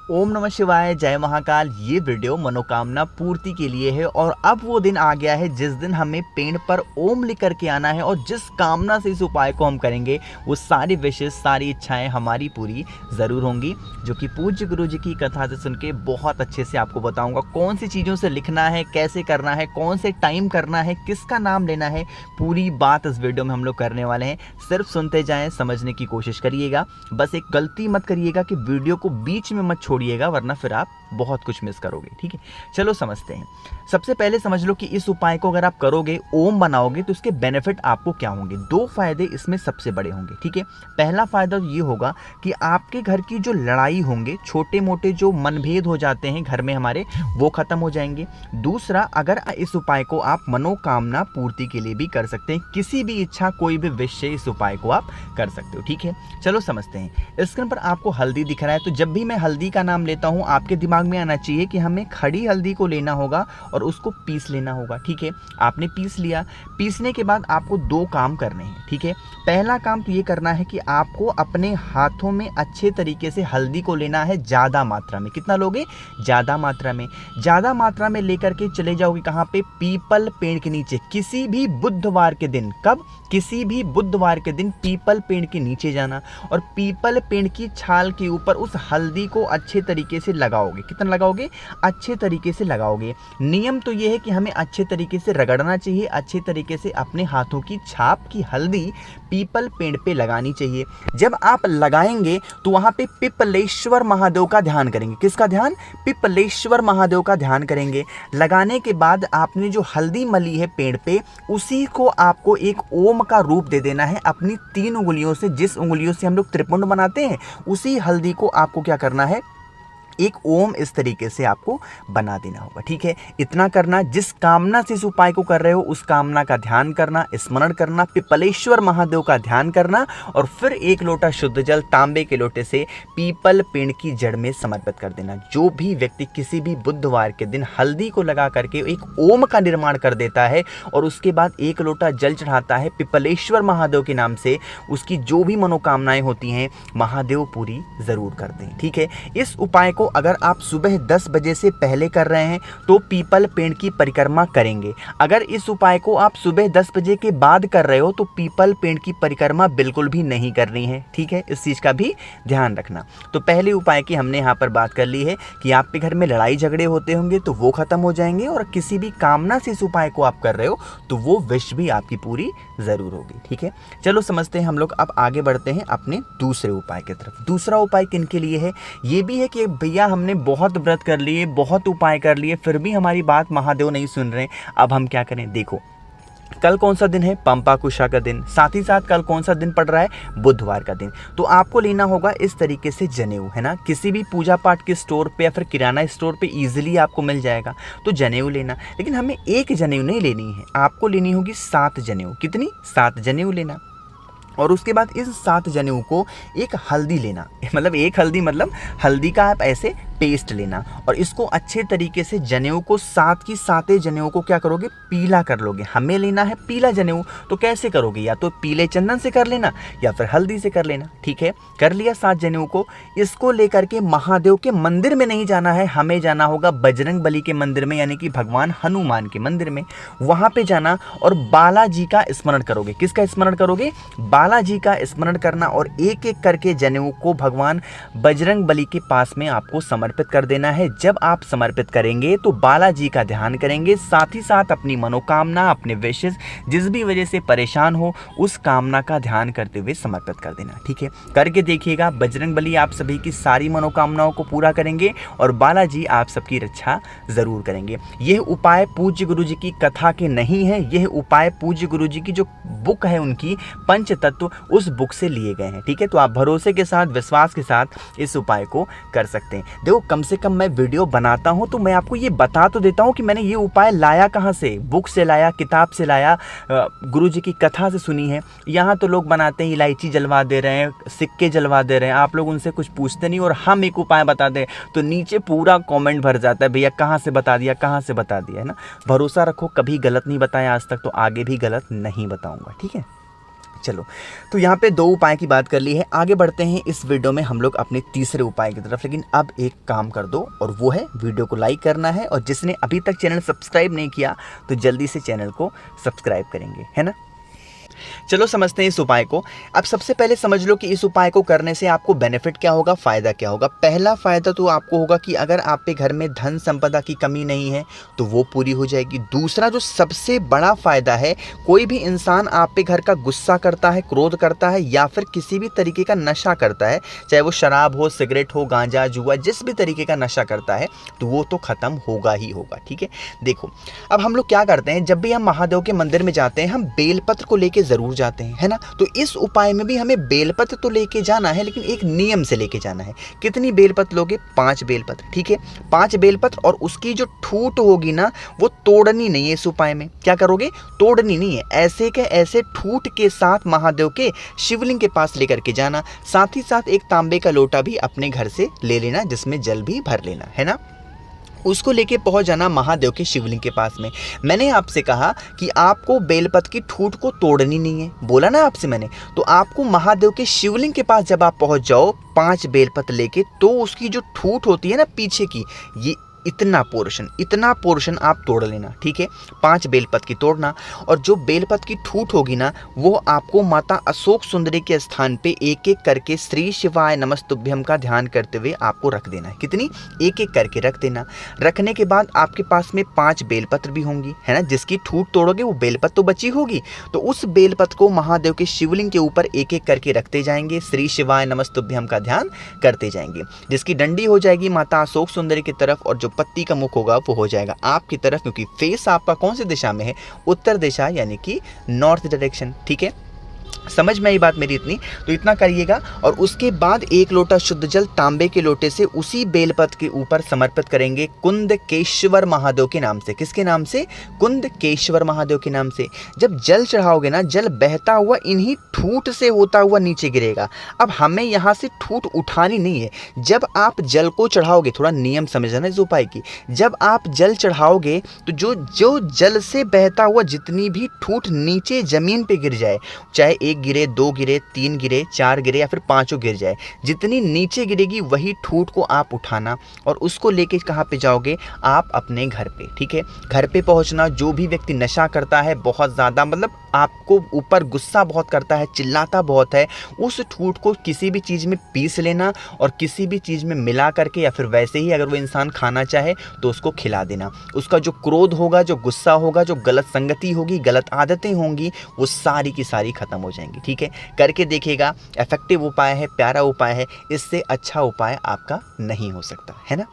ओम नमः शिवाय, जय महाकाल। ये वीडियो मनोकामना पूर्ति के लिए है और अब वो दिन आ गया है जिस दिन हमें पेड़ पर ओम लिख करके आना है और जिस कामना से इस उपाय को हम करेंगे वो सारी विशेष सारी इच्छाएं हमारी पूरी ज़रूर होंगी, जो कि पूज्य गुरु जी की कथा से सुन के बहुत अच्छे से आपको बताऊंगा कौन सी चीज़ों से लिखना है, कैसे करना है, कौन से टाइम करना है, किसका नाम लेना है। पूरी बात इस वीडियो में हम लोग करने वाले हैं। सिर्फ सुनते जाएं, समझने की कोशिश करिएगा। बस एक गलती मत करिएगा कि वीडियो को बीच में मत छोड़िएगा, वरना फिर आप बहुत कुछ मिस करोगे। ठीक है, चलो समझते हैं। सबसे पहले समझ लो कि इस उपाय को अगर आप करोगे, ओम बनाओगे, तो इसके बेनिफिट आपको क्या होंगे। दो फायदे इसमें सबसे बड़े होंगे। ठीक है, पहला फायदा ये होगा कि आपके घर की जो लड़ाई होंगे, छोटे मोटे जो मनभेद हो जाते हैं घर में हमारे, वो खत्म हो जाएंगे। दूसरा, अगर इस उपाय को आप मनोकामना पूर्ति के लिए भी कर सकते हैं, किसी भी इच्छा, कोई भी विषय, इस उपाय को आप कर सकते हो। ठीक है, चलो समझते हैं। स्क्रीन पर आपको हल्दी दिख रहा है, तो जब भी मैं हल्दी का नाम लेता हूं, आपके दिमाग में आना चाहिए कि हमें खड़ी हल्दी को लेना होगा और उसको पीस लेना होगा। ठीक है, आपने पीस लिया। पीसने के बाद आपको दो काम करने हैं। ठीक है, पहला काम तो ये करना है कि आपको अपने हाथों में अच्छे तरीके से हल्दी को लेना है, ज़्यादा मात्रा में। कितना लोगे? ज़्यादा मात्रा में। ज़्यादा मात्रा में लेकर के चले जाओगे कहाँ पे? पीपल पेड़ के नीचे, किसी भी बुधवार के दिन। कब? किसी भी बुधवार के दिन पीपल पेड़ के नीचे जाना और पीपल पेड़ की छाल के ऊपर उस हल्दी को अच्छे तरीके से लगाओगे। कितना लगाओगे? अच्छे तरीके से लगाओगे। नियम तो ये है कि हमें अच्छे तरीके से रगड़ना चाहिए, अच्छे तरीके से अपने हाथों की छाप की हल्दी पीपल पेड़ पे लगानी चाहिए। जब आप लगाएंगे तो वहां पे पिपलेश्वर महादेव का ध्यान करेंगे। किसका ध्यान? पिपलेश्वर महादेव का ध्यान करेंगे। लगाने के बाद आपने जो हल्दी मली है पेड़ पे, उसी को आपको एक ओम का रूप दे देना है अपनी 3 उंगलियों से। जिस उंगलियों से हम लोग त्रिपुंड बनाते हैं, उसी हल्दी को आपको क्या करना है? एक ओम इस तरीके से आपको बना देना होगा। ठीक है, इतना करना। जिस कामना से इस उपाय को कर रहे हो उस कामना का ध्यान करना, स्मरण करना, पिपलेश्वर महादेव का ध्यान करना और फिर 1 लोटा शुद्ध जल तांबे के लोटे से पीपल पेड़ की जड़ में समर्पित कर देना। जो भी व्यक्ति किसी भी बुधवार के दिन हल्दी को लगा करके एक ओम का निर्माण कर देता है और उसके बाद 1 लोटा जल चढ़ाता है पिपलेश्वर महादेव के नाम से, उसकी जो भी मनोकामनाएं होती हैं महादेव पूरी जरूर करते हैं। ठीक है, इस उपाय को अगर आप सुबह 10 बजे से पहले कर रहे हैं तो पीपल पेड़ की परिक्रमा करेंगे। अगर इस उपाय को आप सुबह 10 बजे के बाद कर रहे हो तो पीपल पेड़ की परिक्रमा बिल्कुल भी नहीं करनी है। ठीक है, इस चीज़ का भी ध्यान रखना। तो पहले उपाय की हमने यहाँ पर बात कर ली है कि आपके घर में लड़ाई झगड़े होते होंगे तो वो खत्म हो जाएंगे और किसी भी कामना से इस उपाय को आप कर रहे हो तो वो विश भी आपकी पूरी ज़रूर होगी। ठीक है, चलो समझते हैं हम लोग। अब आगे बढ़ते हैं अपने दूसरे उपाय की तरफ। दूसरा उपाय किन के लिए है? ये भी है कि भैया हमने बहुत व्रत कर लिए, बहुत उपाय कर लिए, फिर भी हमारी बात महादेव नहीं सुन रहे। अब हम क्या करें? देखो, कल कौन सा दिन है? पंपाकुशा का दिन। साथ ही साथ कल कौन सा दिन पड़ रहा है? बुधवार का दिन। तो आपको लेना होगा इस तरीके से जनेऊ, है ना। किसी भी पूजा पाठ के स्टोर पे या फिर किराना स्टोर पे इजीली आपको मिल जाएगा, तो जनेऊ लेना। लेकिन हमें एक जनेऊ नहीं लेनी है, आपको लेनी होगी 7 जनेऊ। कितनी? 7 जनेऊ लेना। और उसके बाद इस 7 जनेऊ को एक हल्दी लेना, मतलब एक हल्दी, मतलब हल्दी का आप ऐसे पेस्ट लेना और इसको अच्छे तरीके से जनेऊ को 7 की 7 जनेऊ को क्या करोगे? पीला कर लोगे। हमें लेना है पीला जनेऊ, तो कैसे करोगे? या तो पीले चंदन से कर लेना या फिर हल्दी से कर लेना। ठीक है, कर लिया 7 जनेऊ को। इसको लेकर के महादेव के मंदिर में नहीं जाना है, हमें जाना होगा बजरंग बली के मंदिर में, यानी कि भगवान हनुमान के मंदिर में। वहां पे जाना और बालाजी का स्मरण करोगे। किसका स्मरण करोगे? बालाजी का स्मरण करना और एक एक करके जनेऊ को भगवान बजरंग बली के पास में आपको समर्पित कर देना है। जब आप समर्पित करेंगे तो बालाजी का ध्यान करेंगे, साथ ही साथ अपनी मनोकामना, अपने विशेष, जिस भी वजह से परेशान हो, उस कामना का ध्यान करते हुए समर्पित कर देना। ठीक है, करके देखिएगा, बजरंग बली आप सभी की सारी मनोकामनाओं को पूरा करेंगे और बालाजी आप सबकी रक्षा जरूर करेंगे। यह उपाय पूज्य गुरु जी की कथा के नहीं है, यह उपाय पूज्य गुरु जी की जो बुक है उनकी पंचतत्व, उस बुक से लिए गए हैं। ठीक है, तो आप भरोसे के साथ, विश्वास के साथ इस उपाय को कर सकते हैं। देखो, कम से कम मैं वीडियो बनाता हूं तो मैं आपको ये बता तो देता हूं कि मैंने ये उपाय लाया कहां से। बुक से लाया, किताब से लाया, गुरु जी की कथा से सुनी है। यहाँ तो लोग बनाते हैं इलायची जलवा दे रहे हैं, सिक्के जलवा दे रहे हैं, आप लोग उनसे कुछ पूछते नहीं और हम एक उपाय बता दें तो नीचे पूरा कॉमेंट भर जाता है, भैया कहाँ से बता दिया, कहाँ से बता दिया, है ना। भरोसा रखो, कभी गलत नहीं बताया आज तक, तो आगे भी गलत नहीं बताऊँगा। ठीक है, चलो, तो यहाँ पे 2 उपाय की बात कर ली है, आगे बढ़ते हैं इस वीडियो में हम लोग अपने तीसरे उपाय की तरफ। लेकिन अब एक काम कर दो, और वो है वीडियो को लाइक करना है, और जिसने अभी तक चैनल सब्सक्राइब नहीं किया तो जल्दी से चैनल को सब्सक्राइब करेंगे, है ना। चलो समझते हैं इस उपाय को। अब सबसे पहले समझ लो कि इस उपाय को करने से आपको बेनिफिट क्या होगा, फ़ायदा क्या होगा। पहला फ़ायदा तो आपको होगा कि अगर आप पे घर में धन संपदा की कमी नहीं है तो वो पूरी हो जाएगी। दूसरा जो सबसे बड़ा फ़ायदा है, कोई भी इंसान आप पे घर का गुस्सा करता है, क्रोध करता है, या फिर किसी भी तरीके का नशा करता है, चाहे वो शराब हो, सिगरेट हो, गांजा, जुआ, जिस भी तरीके का नशा करता है, तो वो तो ख़त्म होगा ही होगा। ठीक है, देखो अब हम लोग क्या करते हैं, जब भी हम महादेव के मंदिर में जाते हैं हम बेलपत्र को लेके ज़रूर जाते हैं, है ना। तो इस उपाय में भी हमें बेलपत्र तो लेके जाना है, लेकिन एक नियम से लेके जाना है। कितनी बेलपत्र लोगे, 5 बेलपत्र, ठीक है, 5 बेलपत्र। और उसकी जो ठूट होगी ना, वो तोड़नी नहीं है। इस उपाय में क्या करोगे, तोड़नी नहीं है, ऐसे के ऐसे ठूट के साथ महादेव के शिवलिंग के पास लेकर के जाना। साथ ही साथ एक तांबे का लोटा भी अपने घर से ले लेना, जिसमें जल भी भर लेना, है ना। उसको लेके पहुंच जाना महादेव के शिवलिंग के पास में। मैंने आपसे कहा कि आपको बेलपत्र की ठूट को तोड़नी नहीं है, बोला ना आपसे मैंने। तो आपको महादेव के शिवलिंग के पास जब आप पहुंच जाओ 5 बेलपत्र लेके, तो उसकी जो ठूट होती है ना पीछे की, ये इतना पोर्शन आप तोड़ लेना, ठीक है। 5 बेलपत्र की तोड़ना, और जो बेलपत्र की ठूट होगी ना, वो आपको माता अशोक सुंदरी के स्थान पे एक एक करके श्री शिवाय नमस्तुभ्यम का ध्यान करते हुए आपको रख देना है। कितनी, एक एक करके रख देना। रखने के बाद आपके पास में 5 बेलपत्र भी होंगी, है ना। जिसकी ठूट तोड़ोगे वो बेलपत्र तो बची होगी, तो उस बेलपत्र को महादेव के शिवलिंग के ऊपर एक एक करके रखते जाएंगे, श्री शिवाय नमस्तुभ्यम का ध्यान करते जाएंगे। जिसकी डंडी हो जाएगी माता अशोक सुंदरी की तरफ, और जो पत्ती का मुख होगा वो हो जाएगा आपकी तरफ, क्योंकि फेस आपका कौन सी दिशा में है, उत्तर दिशा, यानी कि नॉर्थ डायरेक्शन। ठीक है, समझ में आई बात मेरी इतनी, तो इतना करिएगा। और उसके बाद 1 लोटा शुद्ध जल तांबे के लोटे से उसी बेलपत्र के ऊपर समर्पित करेंगे कुंदकेश्वर महादेव के नाम से। किसके नाम से, कुंदकेश्वर महादेव के नाम से। जब जल चढ़ाओगे ना, जल बहता हुआ इन्हीं ठूट से होता हुआ नीचे गिरेगा। अब हमें यहाँ से ठूट उठानी नहीं है। जब आप जल को चढ़ाओगे, थोड़ा नियम समझना इस उपाय की, जब आप जल चढ़ाओगे तो जो जल से बहता हुआ जितनी भी ठूट नीचे जमीन पे गिर जाए, चाहे 1 गिरे, 2 गिरे, 3 गिरे, 4 गिरे, या फिर 5 गिर जाए, जितनी नीचे गिरेगी वही ठूट को आप उठाना, और उसको लेके कहाँ पे जाओगे, आप अपने घर पे। ठीक है, घर पे पहुंचना। जो भी व्यक्ति नशा करता है बहुत ज़्यादा, मतलब आपको ऊपर गुस्सा बहुत करता है, चिल्लाता बहुत है, उस ठूट को किसी भी चीज़ में पीस लेना, और किसी भी चीज़ में मिला करके, या फिर वैसे ही अगर वो इंसान खाना चाहे तो उसको खिला देना। उसका जो क्रोध होगा, जो गुस्सा होगा, जो गलत संगति होगी, गलत आदतें होंगी, वो सारी की सारी खत्म हो जाएंगी। ठीक है, करके देखिएगा, इफेक्टिव उपाय है, प्यारा उपाय है, इससे अच्छा उपाय आपका नहीं हो सकता, है ना।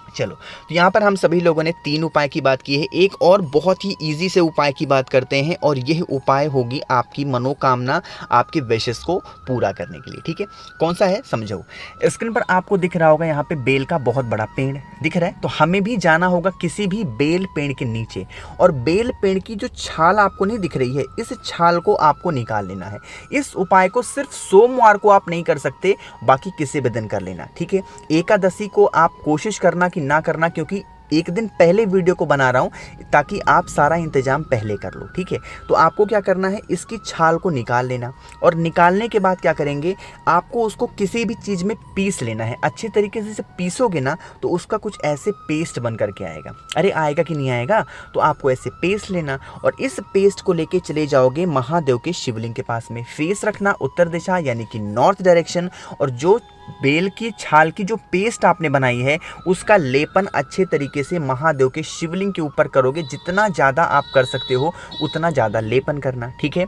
चलो, तो यहाँ पर हम सभी लोगों ने 3 उपाय की बात की है। एक और बहुत ही इजी से उपाय की बात करते हैं, और यह उपाय होगी आपकी मनोकामना, आपके विशेष को पूरा करने के लिए। ठीक है, कौन सा है समझो। स्क्रीन पर आपको दिख रहा होगा यहाँ पे बेल का बहुत बड़ा पेड़ दिख रहा है, तो हमें भी जाना होगा किसी भी बेल पेड़ के नीचे, और बेल पेड़ की जो छाल आपको नहीं दिख रही है, इस छाल को आपको निकाल लेना है। इस उपाय को सिर्फ सोमवार को आप नहीं कर सकते, बाकी किसी भी दिन कर लेना। ठीक है, एकादशी को आप कोशिश करना कि ना करना, क्योंकि एक दिन पहले वीडियो को बना रहा हूं ताकि आप सारा इंतजाम पहले कर लो। ठीक है, तो आपको क्या करना है, इसकी छाल को निकाल लेना, और निकालने के बाद क्या करेंगे, आपको उसको किसी भी चीज़ में पीस लेना है। अच्छे तरीके से पीसोगे ना तो उसका कुछ ऐसे पेस्ट बन करके आएगा। अरे आएगा कि नहीं आएगा, तो आपको ऐसे पेस्ट लेना, और इस पेस्ट को लेके चले जाओगे महादेव के शिवलिंग के पास में। फेस रखना उत्तर दिशा, यानी कि नॉर्थ डायरेक्शन, और जो बेल की छाल की जो पेस्ट आपने बनाई है उसका लेपन अच्छे तरीके से महादेव के शिवलिंग के ऊपर करोगे। जितना ज़्यादा आप कर सकते हो उतना ज़्यादा लेपन करना। ठीक है,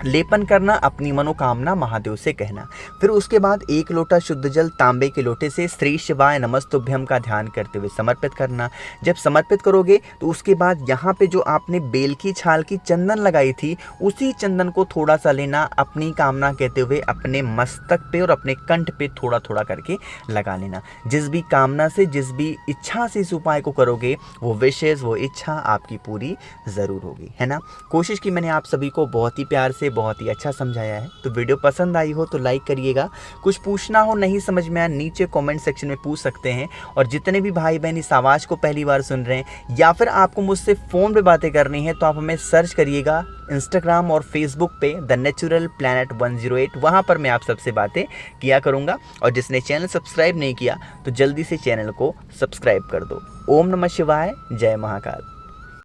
लेपन करना, अपनी मनोकामना महादेव से कहना। फिर उसके बाद 1 लोटा शुद्ध जल तांबे के लोटे से श्री शिवाय नमस्तुभ्यम का ध्यान करते हुए समर्पित करना। जब समर्पित करोगे तो उसके बाद यहाँ पे जो आपने बेल की छाल की चंदन लगाई थी, उसी चंदन को थोड़ा सा लेना, अपनी कामना कहते हुए अपने मस्तक पे और अपने कंठ पे थोड़ा थोड़ा करके लगा लेना। जिस भी कामना से, जिस भी इच्छा से इस उपाय को करोगे, वो विशेष, वो इच्छा आपकी पूरी ज़रूर होगी, है ना। कोशिश की मैंने आप सभी को बहुत ही प्यार से से बहुत ही अच्छा समझाया है। तो वीडियो पसंद आई हो तो लाइक करिएगा, कुछ पूछना हो नहीं समझ में आया नीचे कमेंट सेक्शन में पूछ सकते हैं। और जितने भी भाई बहन इस आवाज़ को पहली बार सुन रहे हैं या फिर आपको मुझसे फ़ोन पे बातें करनी है तो आप हमें सर्च करिएगा इंस्टाग्राम और फेसबुक पे द नेचुरल प्लैनेट 108, वहाँ पर मैं आप सबसे बातें किया करूँगा। और जिसने चैनल सब्सक्राइब नहीं किया तो जल्दी से चैनल को सब्सक्राइब कर दो। ओम नमः शिवाय, जय महाकाल।